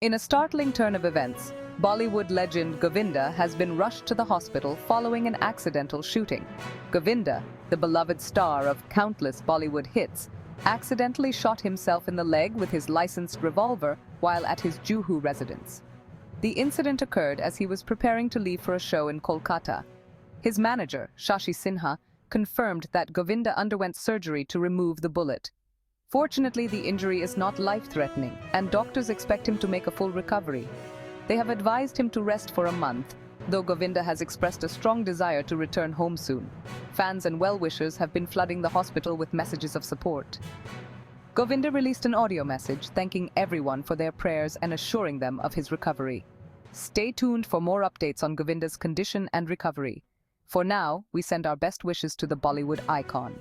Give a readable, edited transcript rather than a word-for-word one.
In a startling turn of events, Bollywood legend Govinda has been rushed to the hospital following an accidental shooting. Govinda, the beloved star of countless Bollywood hits, accidentally shot himself in the leg with his licensed revolver while at his Juhu residence. The incident occurred as he was preparing to leave for a show in Kolkata. His manager, Shashi Sinha, confirmed that Govinda underwent surgery to remove the bullet. Fortunately, the injury is not life-threatening, and doctors expect him to make a full recovery. They have advised him to rest for a month, though Govinda has expressed a strong desire to return home soon. Fans and well-wishers have been flooding the hospital with messages of support. Govinda released an audio message thanking everyone for their prayers and assuring them of his recovery. Stay tuned for more updates on Govinda's condition and recovery. For now, we send our best wishes to the Bollywood icon.